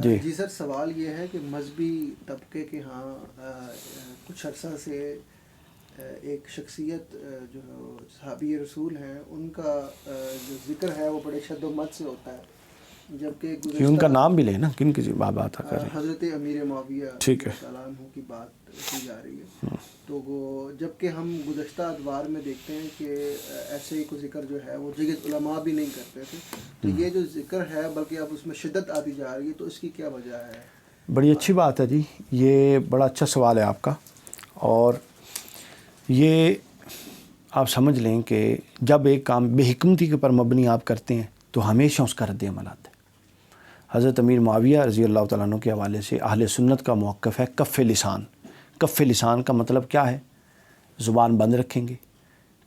جی سر، سوال یہ ہے کہ مذہبی طبقے کے ہاں کچھ عرصہ سے ایک شخصیت جو صحابی رسول ہیں ان کا جو ذکر ہے وہ بڑے شد و مت سے ہوتا ہے، جبکہ کہ ان کا نام بھی لیں نا، کن کی بات کر رہے ہیں؟ حضرت امیر معاویہ رضی اللہ تعالیٰ عنہ کی بات کی جا رہی ہے، تو وہ جبکہ ہم گزشتہ ادوار میں دیکھتے ہیں کہ ایسے ہی کوئی ذکر جو ہے وہ جگہ علماء بھی نہیں کرتے تھے، تو یہ جو ذکر ہے بلکہ اب اس میں شدت آتی جا رہی ہے، تو اس کی کیا وجہ ہے؟ بڑی اچھی بات ہے جی، یہ بڑا اچھا سوال ہے آپ کا، اور یہ آپ سمجھ لیں کہ جب ایک کام بے حکمتی کے پر مبنی آپ کرتے ہیں تو ہمیشہ اس کا رد عمل آتا ہے۔ حضرت امیر معاویہ رضی اللہ تعالیٰ عنہ کے حوالے سے اہل سنت کا موقف ہے کف لسان۔ کف لسان کا مطلب کیا ہے؟ زبان بند رکھیں گے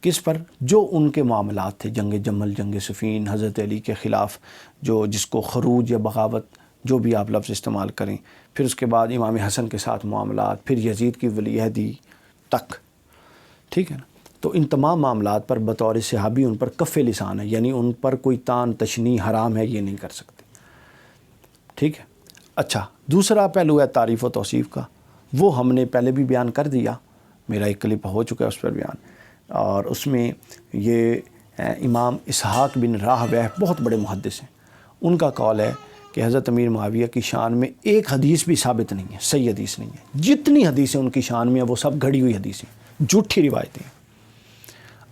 کس پر؟ جو ان کے معاملات تھے، جنگ جمل، جنگ صفین، حضرت علی کے خلاف جو جس کو خروج یا بغاوت جو بھی آپ لفظ استعمال کریں، پھر اس کے بعد امام حسن کے ساتھ معاملات، پھر یزید کی ولی عہدی تک، ٹھیک ہے نا؟ تو ان تمام معاملات پر بطور صحابی ان پر کف لسان ہے، یعنی ان پر کوئی تان تشنیع حرام ہے، یہ نہیں کر سکتے، ٹھیک ہے۔ اچھا، دوسرا پہلو ہے تعریف و توصیف کا، وہ ہم نے پہلے بھی بیان کر دیا، میرا ایک کلپ ہو چکا ہے اس پر بیان، اور اس میں یہ امام اسحاق بن راہویہ بہت بڑے محدث ہیں، ان کا قول ہے کہ حضرت امیر معاویہ کی شان میں ایک حدیث بھی ثابت نہیں ہے، صحیح حدیث نہیں ہے، جتنی حدیثیں ان کی شان میں ہیں وہ سب گھڑی ہوئی حدیثیں، جھوٹی روایتیں ہیں۔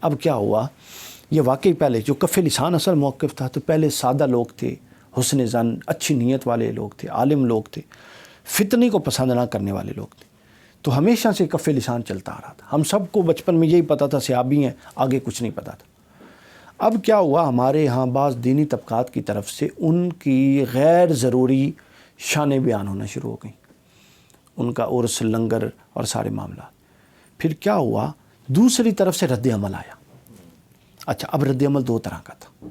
اب کیا ہوا، یہ واقعی پہلے جو کف لسان اصل موقف تھا، تو پہلے سادہ لوگ تھے، حسن ظن، اچھی نیت والے لوگ تھے، عالم لوگ تھے، فتنے کو پسند نہ کرنے والے لوگ تھے، تو ہمیشہ سے کف لسان چلتا آ رہا تھا۔ ہم سب کو بچپن میں یہی پتہ تھا صحابی ہیں، آگے کچھ نہیں پتہ تھا۔ اب کیا ہوا، ہمارے ہاں بعض دینی طبقات کی طرف سے ان کی غیر ضروری شانیں بیان ہونا شروع ہو گئیں، ان کا عرس، لنگر اور سارے معاملات۔ پھر کیا ہوا، دوسری طرف سے رد عمل آیا۔ اچھا، اب رد عمل دو طرح کا تھا،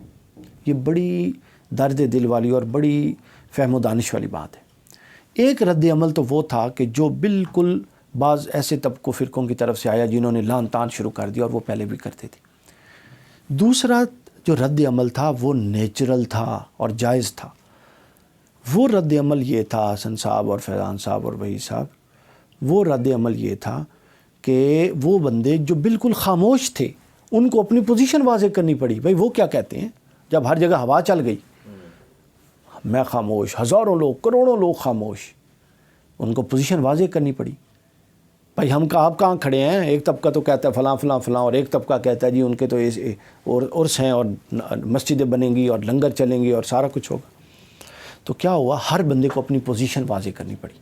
یہ بڑی درد دل والی اور بڑی فہم و دانش والی بات ہے۔ ایک رد عمل تو وہ تھا کہ جو بالکل بعض ایسے طبقوں فرقوں کی طرف سے آیا جنہوں نے لعن طعن شروع کر دیا، اور وہ پہلے بھی کرتے تھے۔ دوسرا جو رد عمل تھا وہ نیچرل تھا اور جائز تھا۔ وہ رد عمل یہ تھا، حسن صاحب اور فیضان صاحب اور وحید صاحب، وہ رد عمل یہ تھا کہ وہ بندے جو بالکل خاموش تھے ان کو اپنی پوزیشن واضح کرنی پڑی۔ بھائی وہ کیا کہتے ہیں، جب ہر جگہ ہوا چل گئی، میں خاموش، ہزاروں لوگ، کروڑوں لوگ خاموش، ان کو پوزیشن واضح کرنی پڑی۔ بھائی ہم آپ کہاں کھڑے ہیں، ایک طبقہ تو کہتا ہے فلاں فلاں فلاں، اور ایک طبقہ کہتا ہے جی ان کے تو عرس ہیں اور مسجدیں بنیں گی اور لنگر چلیں گی اور سارا کچھ ہوگا۔ تو کیا ہوا، ہر بندے کو اپنی پوزیشن واضح کرنی پڑی۔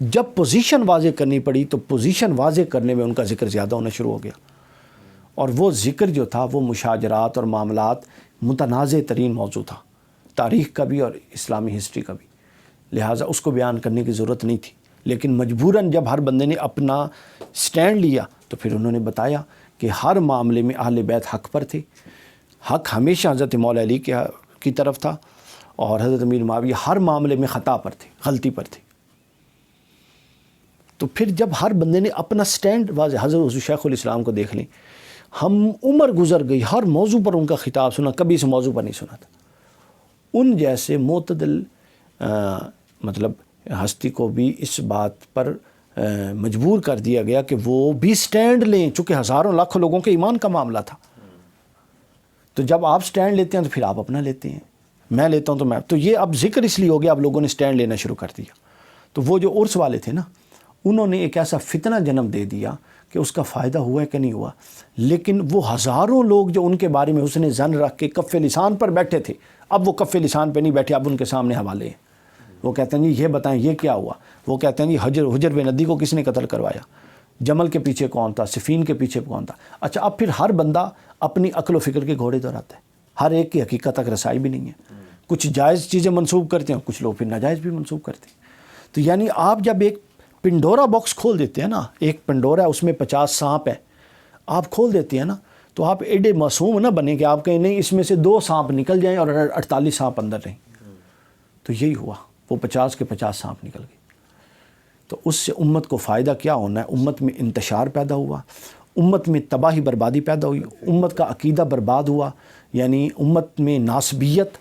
جب پوزیشن واضح کرنی پڑی تو پوزیشن واضح کرنے میں ان کا ذکر زیادہ ہونا شروع ہو گیا، اور وہ ذکر جو تھا وہ مشاجرات اور معاملات متنازع ترین موضوع تھا، تاریخ کا بھی اور اسلامی ہسٹری کا بھی، لہٰذا اس کو بیان کرنے کی ضرورت نہیں تھی۔ لیکن مجبوراً جب ہر بندے نے اپنا سٹینڈ لیا تو پھر انہوں نے بتایا کہ ہر معاملے میں اہل بیت حق پر تھے، حق ہمیشہ حضرت مولا علی کی طرف تھا، اور حضرت امیر معاویہ ہر معاملے میں خطا پر تھے، غلطی پر تھے۔ تو پھر جب ہر بندے نے اپنا سٹینڈ واضح، حضرت شیخ الاسلام کو دیکھ لیں، ہم عمر گزر گئی، ہر موضوع پر ان کا خطاب سنا، کبھی اس موضوع پر نہیں سنا تھا۔ ان جیسے معتدل مطلب ہستی کو بھی اس بات پر مجبور کر دیا گیا کہ وہ بھی سٹینڈ لیں، چونکہ ہزاروں لاکھوں لوگوں کے ایمان کا معاملہ تھا۔ تو جب آپ سٹینڈ لیتے ہیں تو پھر آپ اپنا لیتے ہیں، میں لیتا ہوں تو میں، تو یہ اب ذکر اس لیے ہو گیا، اب لوگوں نے سٹینڈ لینا شروع کر دیا۔ تو وہ جو عرس والے تھے نا، انہوں نے ایک ایسا فتنہ جنم دے دیا کہ اس کا فائدہ ہوا ہے کہ نہیں ہوا، لیکن وہ ہزاروں لوگ جو ان کے بارے میں حسن ظن رکھ کے کف لسان پر بیٹھے تھے، اب وہ کف لسان پہ نہیں بیٹھے، اب ان کے سامنے حوالے ہیں۔ وہ کہتے ہیں جی یہ بتائیں یہ کیا ہوا، وہ کہتے ہیں جی حجر بن ندی کو کس نے قتل کروایا، جمل کے پیچھے کون تھا، صفین کے پیچھے کون تھا۔ اچھا، اب پھر ہر بندہ اپنی عقل و فکر کے گھوڑے دوڑاتا ہے، ہر ایک کی حقیقت تک رسائی بھی نہیں ہے، کچھ جائز چیزیں منسوب کرتے ہیں، کچھ لوگ پھر ناجائز بھی منسوب کرتے ہیں۔ تو یعنی آپ جب ایک پنڈورا باکس کھول دیتے ہیں نا، ایک پنڈورا ہے، اس میں 50 سانپ ہے، آپ کھول دیتے ہیں نا، تو آپ ایڈے معصوم نہ بنیں کہ آپ کہیں نہیں اس میں سے 2 سانپ نکل جائیں اور 48 سانپ اندر رہیں۔ تو یہی ہوا، وہ 50 کے 50 سانپ نکل گئے۔ تو اس سے امت کو فائدہ کیا ہونا ہے، امت میں انتشار پیدا ہوا، امت میں تباہی بربادی پیدا ہوئی، امت کا عقیدہ برباد ہوا، یعنی امت میں ناسبیت،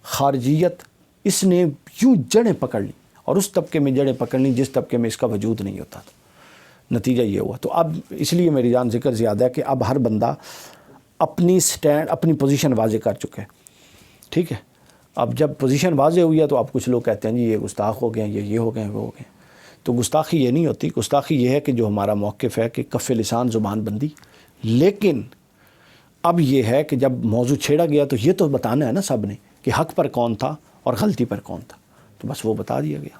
خارجیت، اس نے یوں جڑیں پکڑ لی اور اس طبقے میں جڑیں پکڑ لی جس طبقے میں اس کا وجود نہیں ہوتا تھا. نتیجہ یہ ہوا. تو اب اس لیے میری جان ذکر زیادہ ہے کہ اب ہر بندہ اپنی سٹینڈ اپنی پوزیشن واضح کر چکے ہیں. ٹھیک ہے, اب جب پوزیشن واضح ہوئی ہے تو اب کچھ لوگ کہتے ہیں جی یہ گستاخ ہو گئے ہیں, یہ ہو گئے ہیں, وہ ہو گئے ہیں. تو گستاخی یہ نہیں ہوتی. گستاخی یہ ہے کہ جو ہمارا موقف ہے کہ کف لسان زبان بندی. لیکن اب یہ ہے کہ جب موضوع چھیڑا گیا تو یہ تو بتانا ہے نا سب نے کہ حق پر کون تھا اور غلطی پر کون تھا, تو بس وہ بتا دیا گیا.